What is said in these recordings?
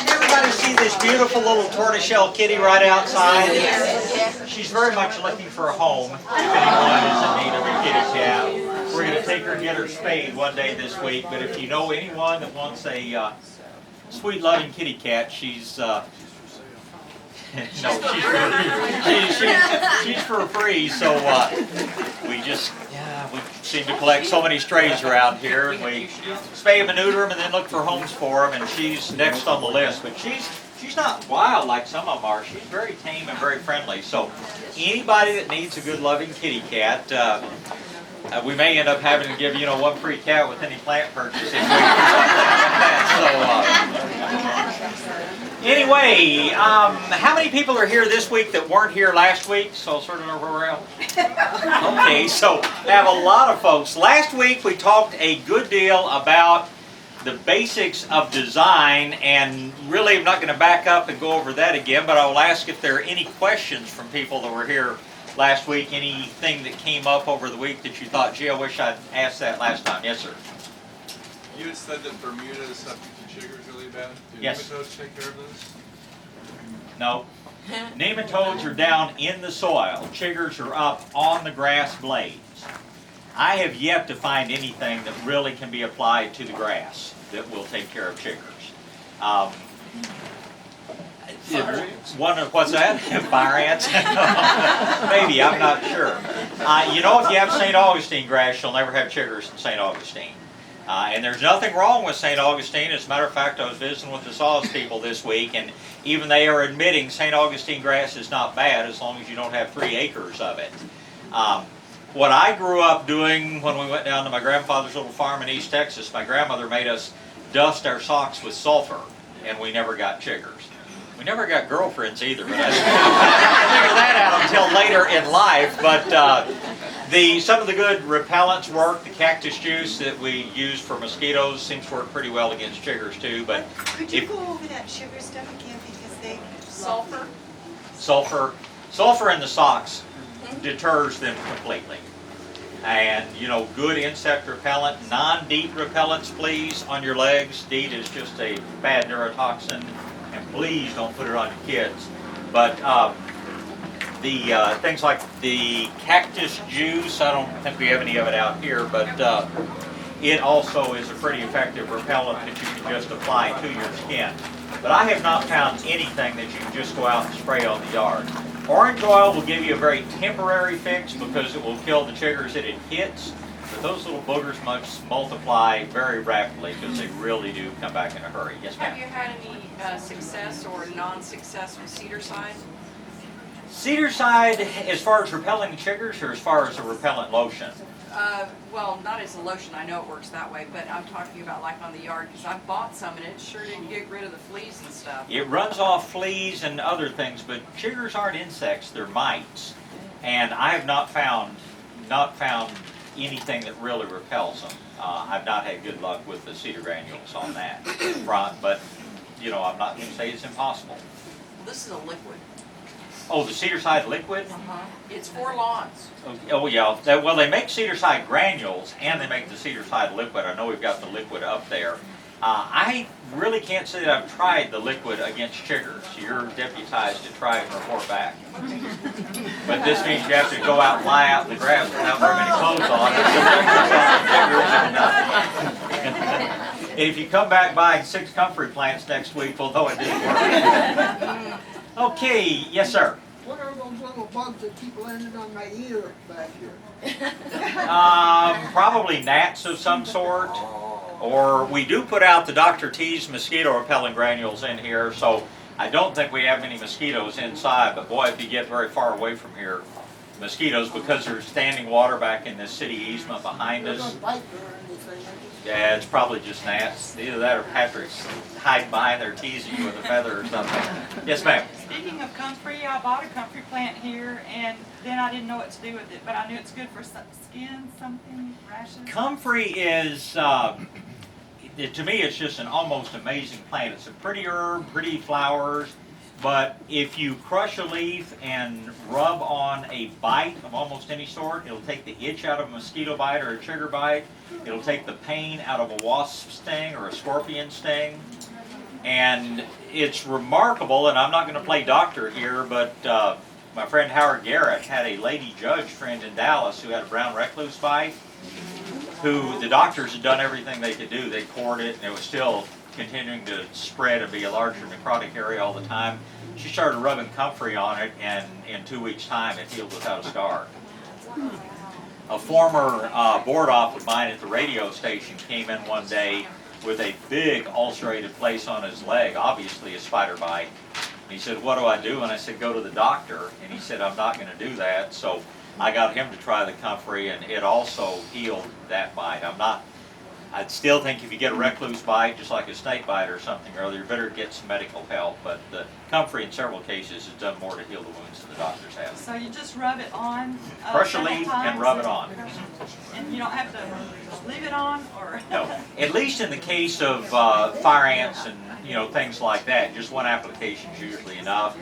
Everybody see this beautiful little tortoiseshell kitty right outside? She's very much looking for a home. If anyone is in need of a kitty cat, we're going to take her and get her spayed one day this week. But if you know anyone that wants a sweet, loving kitty cat, she's no, she's for free. So we seem to collect so many strays around here, and we spay them and neuter them, and then look for homes for them. And she's next on the list, but she's not wild like some of them are. She's very tame and very friendly. So anybody that needs a good, loving kitty cat. We may end up having to give one free cat with any plant purchase this week or something like that. So anyway, how many people are here this week that weren't here last week? So sort of around. Okay, so I have a lot of folks. Last week we talked a good deal about the basics of design, and really I'm not going to back up and go over that again, but I will ask if there are any questions from people that were here last week, anything that came up over the week that you thought, gee, I wish I'd asked that last time. Yes, sir. You had said that Bermuda is subject to chiggers really bad. Do Yes. nematodes take care of those? No. Nematodes are down in the soil. Chiggers are up on the grass blades. I have yet to find anything that really can be applied to the grass that will take care of chiggers. One of what's that? Fire ants? Maybe, I'm not sure. If you have St. Augustine grass, you'll never have chiggers in St. Augustine. And there's nothing wrong with St. Augustine. As a matter of fact, I was visiting with the Saws people this week, and even they are admitting St. Augustine grass is not bad as long as you don't have 3 acres of it. What I grew up doing when we went down to my grandfather's little farm in East Texas, my grandmother made us dust our socks with sulfur, and we never got chiggers. We never got girlfriends either, but I didn't figure that out until later in life. But some of the good repellents work. The cactus juice that we use for mosquitoes seems to work pretty well against chiggers too. But could you go over that sugar stuff again, because they sulfur in the socks deters them completely. And good insect repellent, non-DEET repellents, please, on your legs. DEET is just a bad neurotoxin. And please don't put it on your kids. But the things like the cactus juice, I don't think we have any of it out here, but it also is a pretty effective repellent that you can just apply to your skin. But I have not found anything that you can just go out and spray on the yard. Orange oil will give you a very temporary fix because it will kill the chiggers that it hits. But those little boogers must multiply very rapidly because they really do come back in a hurry. Yes, ma'am? Have you had any success or non-success with cedar side? Cedar side, as far as repelling the chiggers, or as far as a repellent lotion? Well, not as a lotion. I know it works that way, but I'm talking about like on the yard, because I bought some and it sure didn't get rid of the fleas and stuff. It runs off fleas and other things, but chiggers aren't insects; they're mites, and I have not found anything that really repels them. I've not had good luck with the cedar granules on that front, but I'm not going to say it's impossible. Well, this is a liquid. Oh, the cedar side liquid? It's for lawns. Oh yeah. Well, they make cedar side granules and they make the cedar side liquid. I know we've got the liquid up there. I really can't say that I've tried the liquid against chiggers. You're deputized to try and report back. But this means you have to go out and lie out in the grass without very many clothes on. And if you come back buying 6 comfrey plants next week, we'll know it didn't work. Okay, yes sir. What are those little bugs that keep landing on my ear back here? Probably gnats of some sort. Or we do put out the Dr. T's mosquito repellent granules in here, so I don't think we have many mosquitoes inside, but boy, if you get very far away from here, mosquitoes, because there's standing water back in this city easement behind us. Yeah, it's probably just gnats. Either that or Patrick's hiding behind there teasing you with a feather or something. Yes, ma'am. Speaking of comfrey, I bought a comfrey plant here, and then I didn't know what to do with it, but I knew it's good for skin, something, rashes. Comfrey is, to me, it's just an almost amazing plant. It's a pretty herb, pretty flowers. but if you crush a leaf and rub on a bite of almost any sort, it'll take the itch out of a mosquito bite or a chigger bite. It'll take the pain out of a wasp sting or a scorpion sting. And it's remarkable, and I'm not going to play doctor here, but my friend Howard Garrett had a lady judge friend in Dallas who had a brown recluse bite, who the doctors had done everything they could do. They cored it, and it was still continuing to spread and be a larger necrotic area all the time. She started rubbing comfrey on it, and in 2 weeks' time it healed without a scar. A former board op of mine at the radio station came in one day with a big ulcerated place on his leg, obviously a spider bite. And he said, "What do I do?" And I said, "Go to the doctor." And he said, "I'm not going to do that." So I got him to try the comfrey, and it also healed that bite. I'd still think if you get a recluse bite, just like a snake bite or something or other, you better get some medical help. But the comfrey in several cases has done more to heal the wounds than the doctors have. So you just rub it on? Crush a several leaf and times rub it on. And you don't have to leave it on, or? No, at least in the case of fire ants and things like that, just one application is usually enough.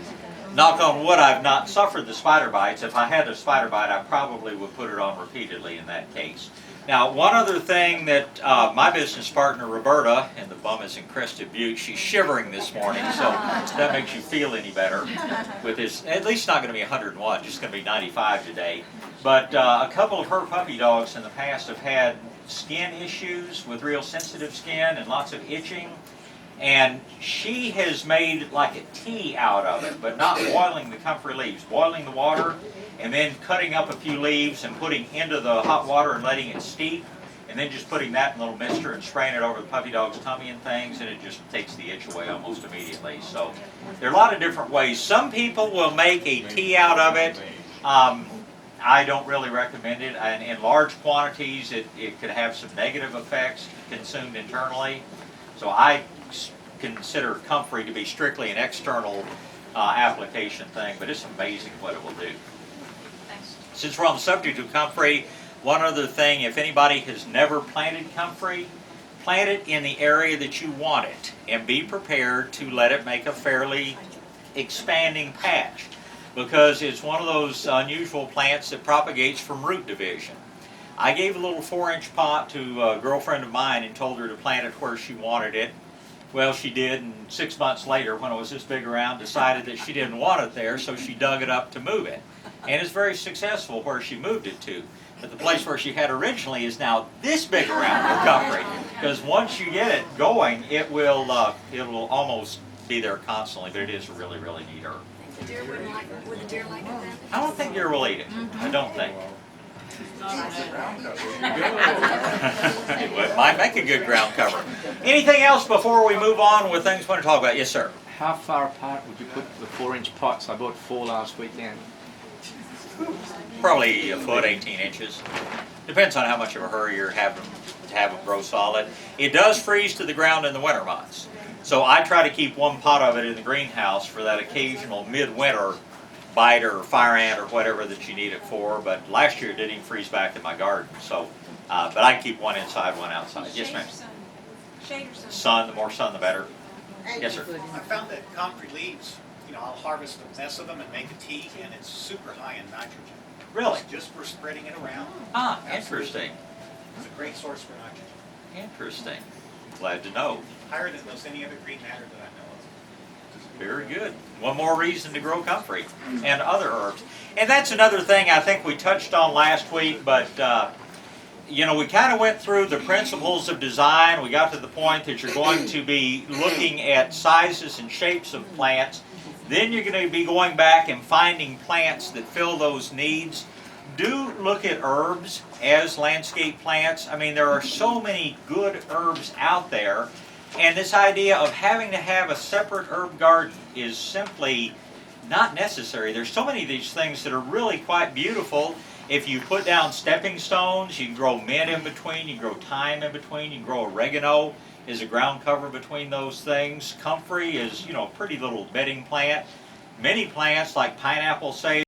Knock on wood, I've not suffered the spider bites. If I had a spider bite, I probably would put it on repeatedly in that case. Now, one other thing that my business partner, Roberta, and the bum is in Crested Butte, she's shivering this morning, so if that makes you feel any better. With this, at least not going to be 101, just going to be 95 today. But a couple of her puppy dogs in the past have had skin issues with real sensitive skin and lots of itching. And she has made like a tea out of it, but not boiling the comfrey leaves, boiling the water, and then cutting up a few leaves and putting into the hot water and letting it steep, and then just putting that in a little mixture and spraying it over the puppy dog's tummy and things, and it just takes the itch away almost immediately. So there are a lot of different ways. Some people will make a tea out of it. I don't really recommend it. And in large quantities, it could have some negative effects consumed internally. So I consider comfrey to be strictly an external application thing, but it's amazing what it will do. Thanks. Since we're on the subject of comfrey, one other thing, if anybody has never planted comfrey, plant it in the area that you want it and be prepared to let it make a fairly expanding patch, because it's one of those unusual plants that propagates from root division. I gave a little 4-inch pot to a girlfriend of mine and told her to plant it where she wanted it. Well, she did, and 6 months later, when it was this big around, decided that she didn't want it there, so she dug it up to move it. And it's very successful where she moved it to. But the place where she had originally is now this big around with comfrey. Because once you get it going, it will almost be there constantly, but it is a really, really neat herb. The deer wouldn't like it. Would the deer like it then? I don't think deer will eat it. I don't think. It might make a good ground cover. Anything else before we move on with things we want to talk about? Yes, sir. How far apart would you put the 4-inch pots? I bought 4 last weekend. Probably a foot, 18 inches. Depends on how much of a hurry you're having to have them grow solid. It does freeze to the ground in the winter months. So I try to keep one pot of it in the greenhouse for that occasional midwinter bite or fire ant or whatever that you need it for. But last year it didn't even freeze back in my garden. So, but I can keep one inside, one outside. Yes, ma'am. Shade or sun. Sun, the more sun, the better. Yes, sir. I found that comfrey leaves, I'll harvest a mess of them and make a tea, and it's super high in nitrogen. Really? Just for spreading it around. Ah, interesting. It's a great source for nitrogen. Interesting. Glad to know. Higher than most any other green matter that I know of. Very good. One more reason to grow comfrey and other herbs. And that's another thing I think we touched on last week, but we kind of went through the principles of design. We got to the point that you're going to be looking at sizes and shapes of plants. Then you're going to be going back and finding plants that fill those needs. Do look at herbs as landscape plants. I mean, there are so many good herbs out there. And this idea of having to have a separate herb garden is simply not necessary. There's so many of these things that are really quite beautiful. If you put down stepping stones, you can grow mint in between, you can grow thyme in between, you can grow oregano as a ground cover between those things. Comfrey is, a pretty little bedding plant. Many plants like pineapple sage